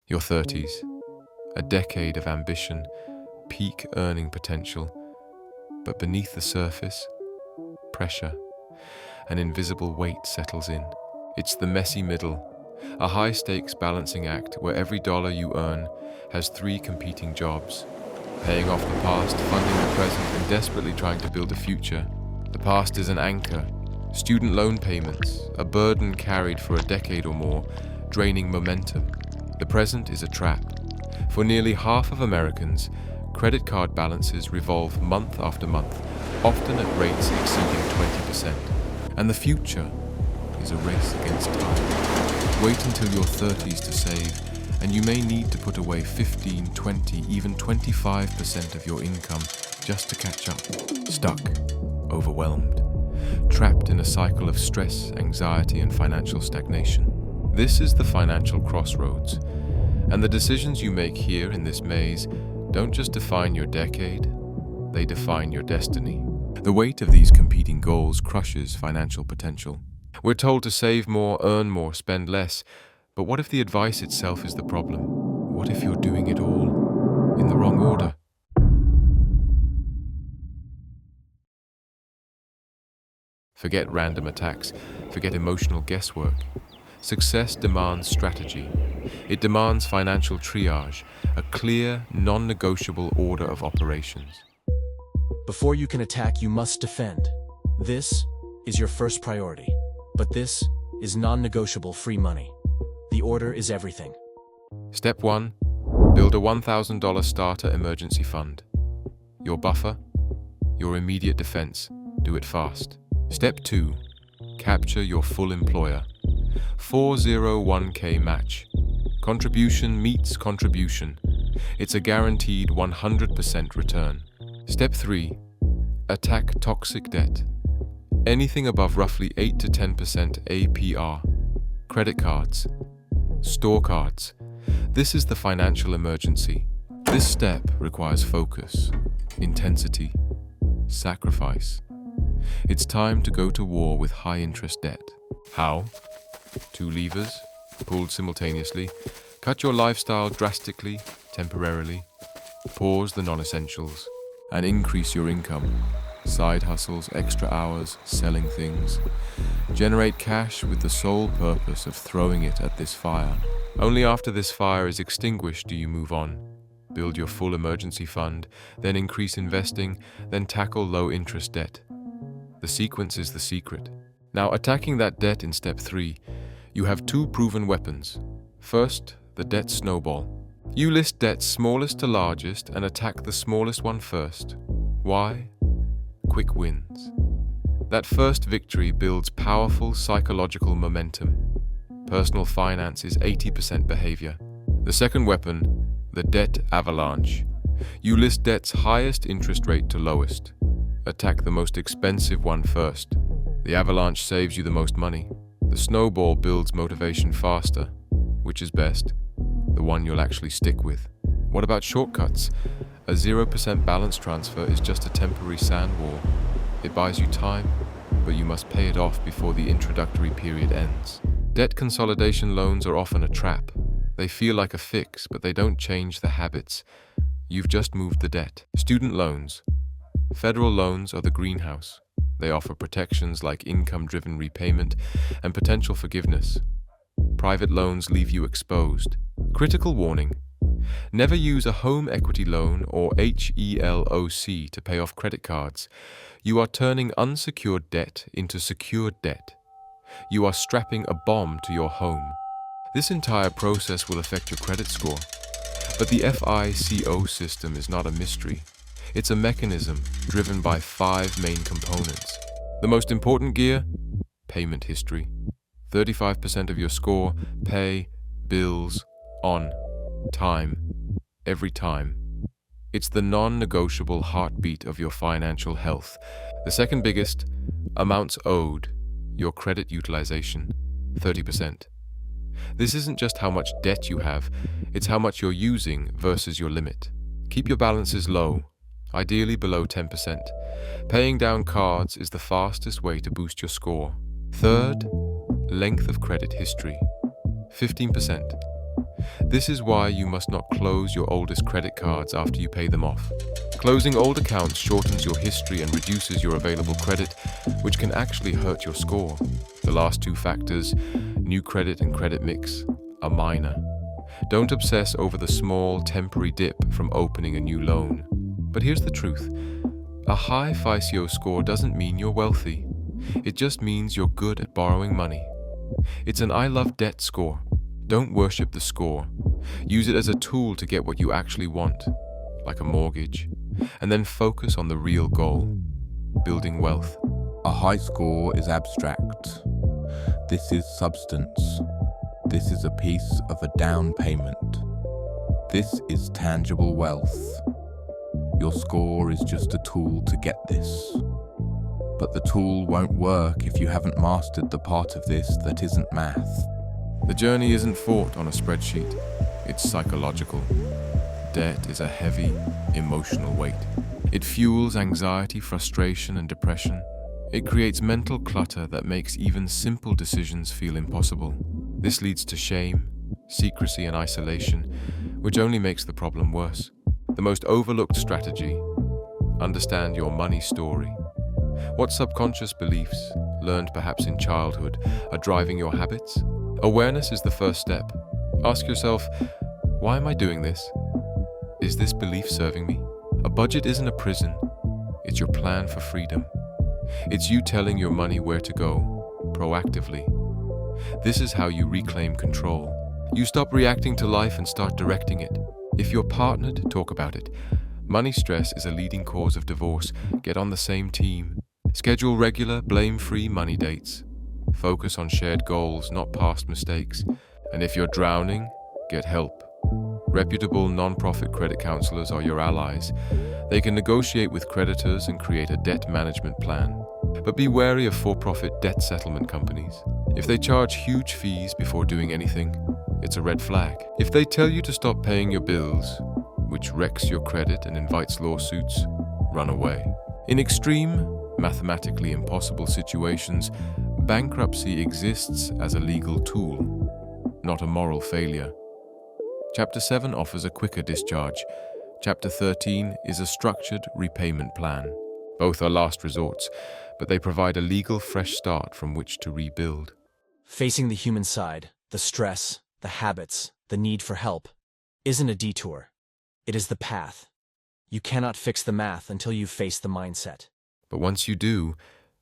Your 30s, a decade of ambition, peak earning potential, but beneath the surface, pressure, an invisible weight settles in. It's the messy middle, a high-stakes balancing act where every dollar you earn has three competing jobs, paying off the past, funding the present, and desperately trying to build a future. The past is an anchor, student loan payments, a burden carried for a decade or more, draining momentum. The present is a trap. For nearly half of Americans, credit card balances revolve month after month, often at rates exceeding 20%. And the future is a race against time. Wait until your 30s to save, and you may need to put away 15, 20, even 25% of your income just to catch up. Stuck, overwhelmed, trapped in a cycle of stress, anxiety, and financial stagnation. This is the Financial Crossroads, and the decisions you make here in this maze don't just define your decade, they define your destiny. The weight of these competing goals crushes financial potential. We're told to save more, earn more, spend less, but what if the advice itself is the problem? What if you're doing it all in the wrong order? Forget random attacks, forget emotional guesswork. Success demands strategy. It demands financial triage, a clear, non-negotiable order of operations. Before you can attack, you must defend. This is your first priority. But this is non-negotiable free money. The order is everything. Step 1. Build a $1,000 starter emergency fund. Your buffer, your immediate defense. Do it fast. Step 2. Capture your full employer. 401k match. Contribution meets contribution. It's a guaranteed 100% return. Step 3. Attack toxic debt. Anything above roughly 8 to 10% APR. Credit cards. Store cards. This is the financial emergency. This step requires focus, intensity, sacrifice. It's time to go to war with high-interest debt. How? 2 levers, pulled simultaneously. Cut your lifestyle drastically, temporarily. Pause the non-essentials, and increase your income. Side hustles, extra hours, selling things. Generate cash with the sole purpose of throwing it at this fire. Only after this fire is extinguished do you move on. Build your full emergency fund, then increase investing, then tackle low-interest debt. The sequence is the secret. Now, attacking that debt in step 3, you have 2 proven weapons. First, the debt snowball. You list debts smallest to largest and attack the smallest one first. Why? Quick wins. That first victory builds powerful psychological momentum. Personal finance is 80% behavior. The second weapon, the debt avalanche. You list debt's highest interest rate to lowest. Attack the most expensive one first. The avalanche saves you the most money. The snowball builds motivation faster. Which is best? The one you'll actually stick with. What about shortcuts? A 0% balance transfer is just a temporary sand wall. It buys you time, but you must pay it off before the introductory period ends. Debt consolidation loans are often a trap. They feel like a fix, but they don't change the habits. You've just moved the debt. Student loans. Federal loans are the greenhouse. They offer protections like income-driven repayment and potential forgiveness. Private loans leave you exposed. Critical warning. Never use a home equity loan or HELOC to pay off credit cards. You are turning unsecured debt into secured debt. You are strapping a bomb to your home. This entire process will affect your credit score. But the FICO system is not a mystery. It's a mechanism driven by 5 main components. The most important gear? Payment history. 35% of your score, pay, bills, on, time, every time. It's the non-negotiable heartbeat of your financial health. The second biggest, amounts owed, your credit utilization, 30%. This isn't just how much debt you have, it's how much you're using versus your limit. Keep your balances low, ideally below 10%. Paying down cards is the fastest way to boost your score. Third, length of credit history, 15%. This is why you must not close your oldest credit cards after you pay them off. Closing old accounts shortens your history and reduces your available credit, which can actually hurt your score. The last two factors, new credit and credit mix, are minor. Don't obsess over the small, temporary dip from opening a new loan. But here's the truth. A high FICO score doesn't mean you're wealthy. It just means you're good at borrowing money. It's an I love debt score. Don't worship the score. Use it as a tool to get what you actually want, like a mortgage, and then focus on the real goal, building wealth. A high score is abstract. This is substance. This is a piece of a down payment. This is tangible wealth. Your score is just a tool to get this. But the tool won't work if you haven't mastered the part of this that isn't math. The journey isn't fought on a spreadsheet. It's psychological. Debt is a heavy, emotional weight. It fuels anxiety, frustration, and depression. It creates mental clutter that makes even simple decisions feel impossible. This leads to shame, secrecy, and isolation, which only makes the problem worse. The most overlooked strategy: understand your money story. What subconscious beliefs, learned perhaps in childhood, are driving your habits? Awareness is the first step. Ask yourself, why am I doing this? Is this belief serving me? A budget isn't a prison. It's your plan for freedom. It's you telling your money where to go, proactively. This is how you reclaim control. You stop reacting to life and start directing it. If you're partnered, talk about it. Money stress is a leading cause of divorce. Get on the same team. Schedule regular, blame-free money dates. Focus on shared goals, not past mistakes. And if you're drowning, get help. Reputable non-profit credit counselors are your allies. They can negotiate with creditors and create a debt management plan. But be wary of for-profit debt settlement companies. If they charge huge fees before doing anything, it's a red flag. If they tell you to stop paying your bills, which wrecks your credit and invites lawsuits, run away. In extreme, mathematically impossible situations, bankruptcy exists as a legal tool, not a moral failure. Chapter 7 offers a quicker discharge. Chapter 13 is a structured repayment plan. Both are last resorts, but they provide a legal fresh start from which to rebuild. Facing the human side, the stress, the habits, the need for help, isn't a detour. It is the path. You cannot fix the math until you face the mindset. But once you do,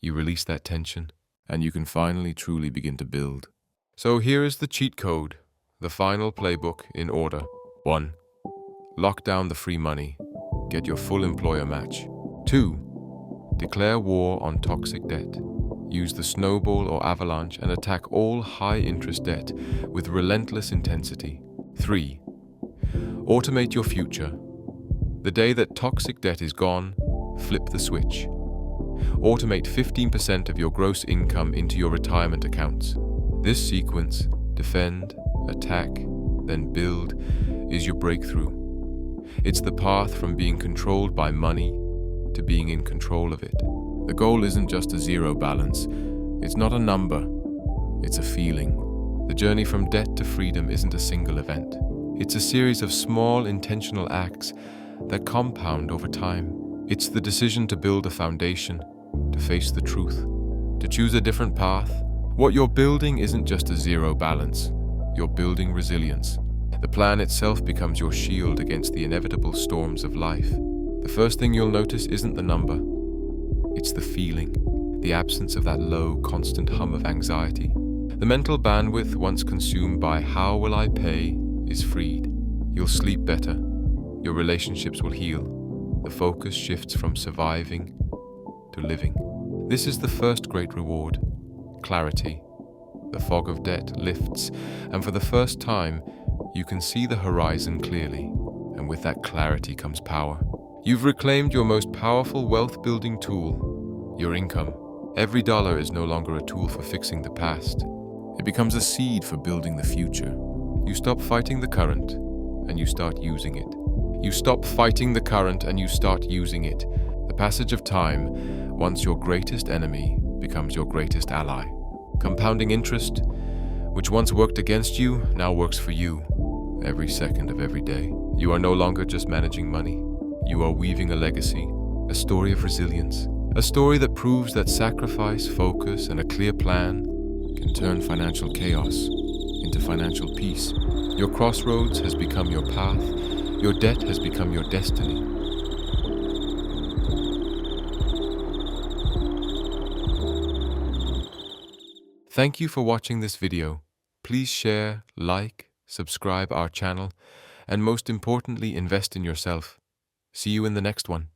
you release that tension, and you can finally truly begin to build. So here is the cheat code, the final playbook in order. 1. Lock down the free money. Get your full employer match. 2. Declare war on toxic debt. Use the snowball or avalanche and attack all high-interest debt with relentless intensity. 3. Automate your future. The day that toxic debt is gone, flip the switch. Automate 15% of your gross income into your retirement accounts. This sequence, defend, attack, then build, is your breakthrough. It's the path from being controlled by money to being in control of it. The goal isn't just a zero balance. It's not a number. It's a feeling. The journey from debt to freedom isn't a single event. It's a series of small, intentional acts that compound over time. It's the decision to build a foundation, to face the truth, to choose a different path. What you're building isn't just a zero balance. You're building resilience. The plan itself becomes your shield against the inevitable storms of life. The first thing you'll notice isn't the number. It's the feeling, the absence of that low, constant hum of anxiety. The mental bandwidth once consumed by "how will I pay" is freed. You'll sleep better. Your relationships will heal. The focus shifts from surviving to living. This is the first great reward: clarity. The fog of debt lifts, and for the first time, you can see the horizon clearly. And with that clarity comes power. You've reclaimed your most powerful wealth-building tool, your income. Every dollar is no longer a tool for fixing the past. It becomes a seed for building the future. You stop fighting the current, and you start using it. You stop fighting the current, and you start using it. The passage of time, once your greatest enemy, becomes your greatest ally. Compounding interest, which once worked against you, now works for you. every second of every day. You are no longer just managing money. You are weaving a legacy, a story of resilience, a story that proves that sacrifice, focus, and a clear plan can turn financial chaos into financial peace. Your crossroads has become your path. Your debt has become your destiny. Thank you for watching this video. Please share, like, subscribe our channel, and most importantly, invest in yourself. See you in the next one.